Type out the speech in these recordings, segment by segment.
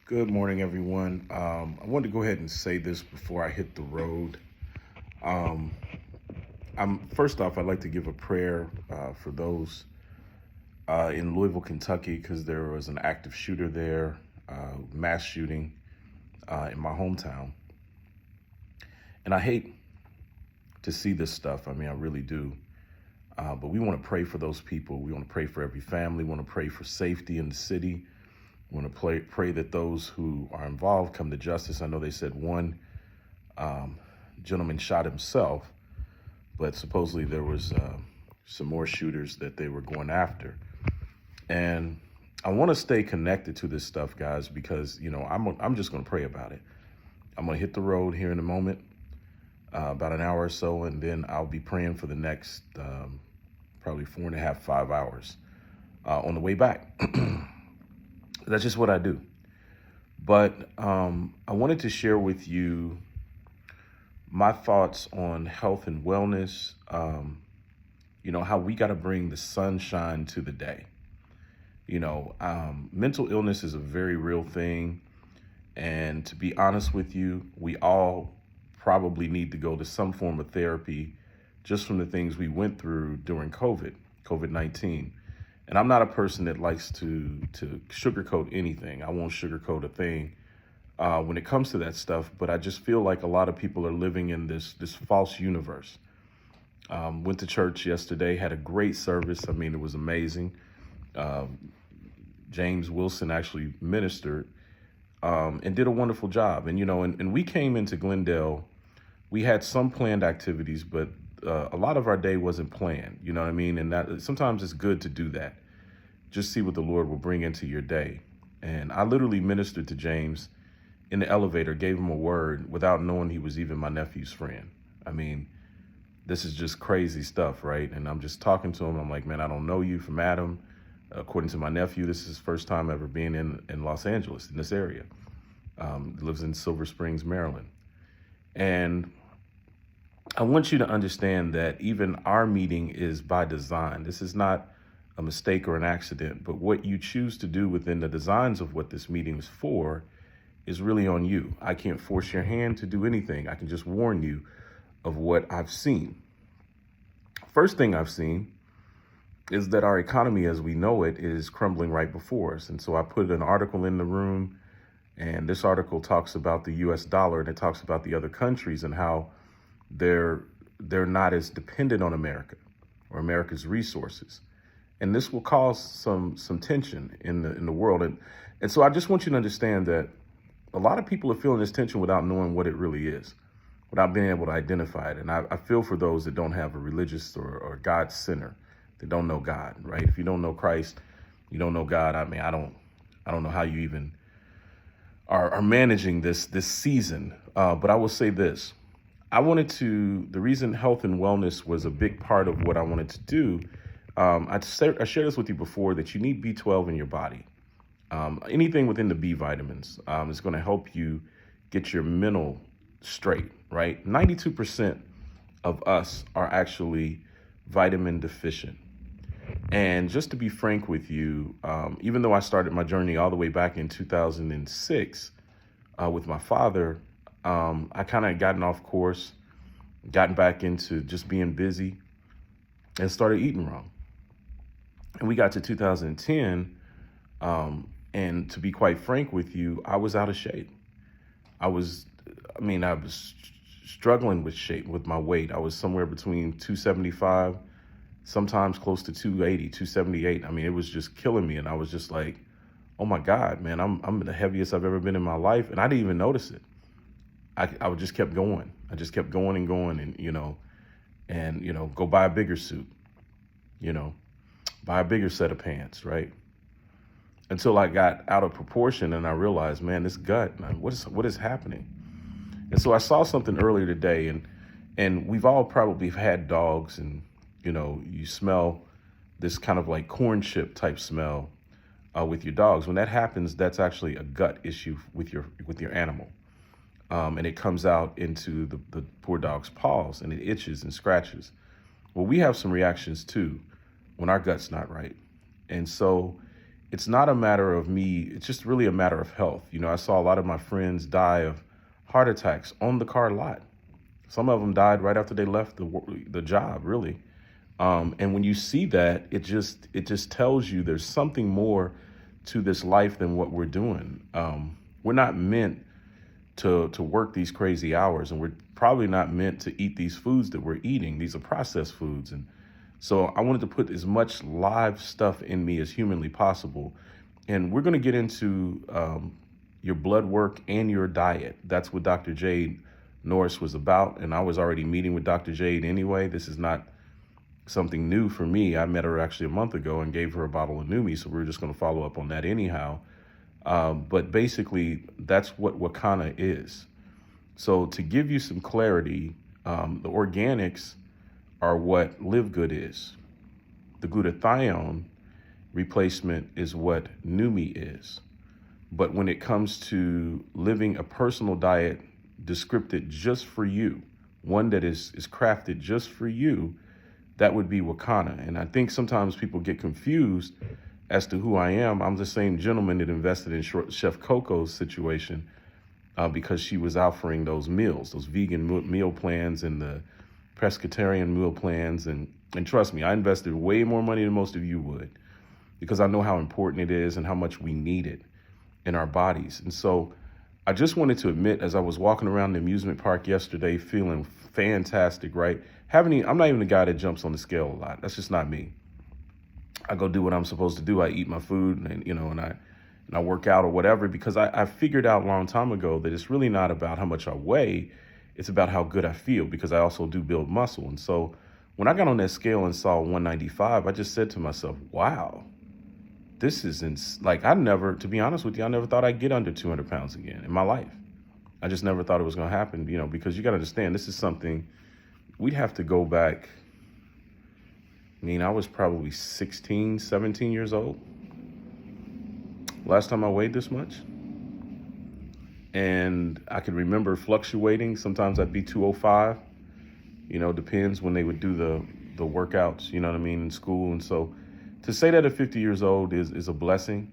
Good morning, everyone. I wanted to go ahead and say this before I hit the road. Um, I'm first off, I'd like to give a prayer for those in Louisville, Kentucky, because there was an active shooter there, mass shooting in my hometown, and I hate to see this stuff. I mean, I really do. But we want to pray for those people. We want to pray for every family. We want to pray for safety in the city. We want to pray that those who are involved come to justice. I know they said one um, gentleman shot himself, but supposedly there was some more shooters that they were going after. And I want to stay connected to this stuff, guys, because I'm just going to pray about it. I'm going to hit the road here in a moment, about an hour or so, and then I'll be praying for the next probably 4.5, 5 hours on the way back. That's just what I do. But I wanted to share with you my thoughts on health and wellness, how we got to bring the sunshine to the day. Mental illness is a very real thing. And to be honest with you, we all probably need to go to some form of therapy just from the things we went through during COVID-19. And I'm not a person that likes to sugarcoat anything. I won't sugarcoat a thing when it comes to that stuff. But I just feel like a lot of people are living in this false universe. Went to church yesterday, had a great service. I mean, it was amazing. James Wilson actually ministered and did a wonderful job. And we came into Glendale. We had some planned activities, but a lot of our day wasn't planned. You know what I mean? And that sometimes it's good to do that. Just see what the Lord will bring into your day. And I literally ministered to James in the elevator, gave him a word without knowing he was even my nephew's friend. I mean, this is just crazy stuff, right? And I'm just talking to him. I'm like, man, I don't know you from Adam. According to my nephew, this is his first time ever being in Los Angeles, in this area. He lives in Silver Springs, Maryland. And I want you to understand that even our meeting is by design. This is not a mistake or an accident, but what you choose to do within the designs of what this meeting is for is really on you. I can't force your hand to do anything. I can just warn you of what I've seen. First thing I've seen is that our economy as we know it is crumbling right before us. And so I put an article in the room, and this article talks about the US dollar, and it talks about the other countries and how they're not as dependent on America or America's resources. And this will cause some tension in the world. And so I just want you to understand that a lot of people are feeling this tension without knowing what it really is, without being able to identify it. And I feel for those that don't have a religious or God center, that don't know God, right? If you don't know Christ, you don't know God. I mean, I don't know how you even are managing this season. But I will say this. The reason health and wellness was a big part of what I wanted to do, I shared this with you before, that you need B12 in your body. Anything within the B vitamins is going to help you get your mental straight, right? 92% of us are actually vitamin deficient. And just to be frank with you, even though I started my journey all the way back in 2006 with my father, I kind of gotten off course, gotten back into just being busy, and started eating wrong. And we got to 2010, and to be quite frank with you, I was out of shape. I was struggling with shape, with my weight. I was somewhere between 275, sometimes close to 280, 278. I mean, it was just killing me. And I was just like, oh my God, man, I'm the heaviest I've ever been in my life. And I didn't even notice it. I just kept going. I just kept going and going and go buy a bigger suit, buy a bigger set of pants, right? Until I got out of proportion and I realized, man, this gut, man, what is happening? And so I saw something earlier today, and we've all probably had dogs, and you smell this kind of like corn chip type smell with your dogs. When that happens, that's actually a gut issue with your animal. And it comes out into the poor dog's paws, and it itches and scratches. Well, we have some reactions too when our gut's not right. And so it's not a matter of me. It's just really a matter of health. You know, I saw a lot of my friends die of heart attacks on the car lot. Some of them died right after they left the job, really. And when you see that, it just tells you there's something more to this life than what we're doing. We're not meant to work these crazy hours, and we're probably not meant to eat these foods that we're eating. These are processed foods, and so I wanted to put as much live stuff in me as humanly possible. And we're going to get into your blood work and your diet. That's what Dr. Jade Norris was about, and I was already meeting with Dr. Jade anyway. This is not something new for me. I met her actually a month ago and gave her a bottle of Numi, so we're just going to follow up on that anyhow. But basically, that's what Wakana is. So to give you some clarity, the organics are what Live Good is. The glutathione replacement is what Numi is. But when it comes to living a personal diet descripted just for you, one that is crafted just for you, that would be Wakana. And I think sometimes people get confused as to who I am. I'm the same gentleman that invested in Chef Coco's situation because she was offering those meals, those vegan meal plans and the pescatarian meal plans. And trust me, I invested way more money than most of you would because I know how important it is and how much we need it in our bodies. And so I just wanted to admit, as I was walking around the amusement park yesterday, feeling fantastic, right? I'm not even the guy that jumps on the scale a lot. That's just not me. I go do what I'm supposed to do. I eat my food and I work out or whatever, because I figured out a long time ago that it's really not about how much I weigh. It's about how good I feel, because I also do build muscle. And so when I got on that scale and saw 195, I just said to myself, wow, this is to be honest with you, I never thought I'd get under 200 pounds again in my life. I just never thought it was going to happen, because you got to understand, this is something we'd have to go back. I mean, I was probably 16, 17 years old last time I weighed this much. And I can remember fluctuating. Sometimes I'd be 205, depends when they would do the workouts, in school. And so to say that at 50 years old is a blessing.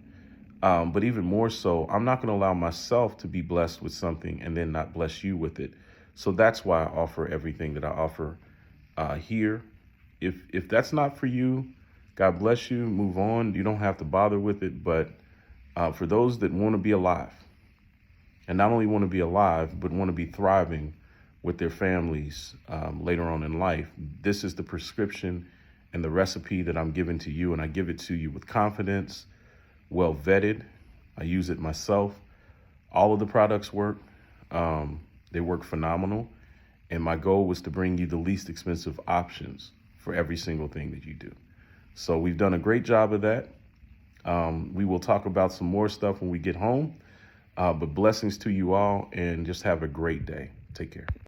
But even more so, I'm not going to allow myself to be blessed with something and then not bless you with it. So that's why I offer everything that I offer here. If that's not for you, God bless you, move on. You don't have to bother with it. But for those that want to be alive, and not only want to be alive, but want to be thriving with their families later on in life, this is the prescription and the recipe that I'm giving to you. And I give it to you with confidence, well vetted. I use it myself. All of the products work. They work phenomenal. And my goal was to bring you the least expensive options for every single thing that you do. So we've done a great job of that. We will talk about some more stuff when we get home. But blessings to you all, and just have a great day. Take care.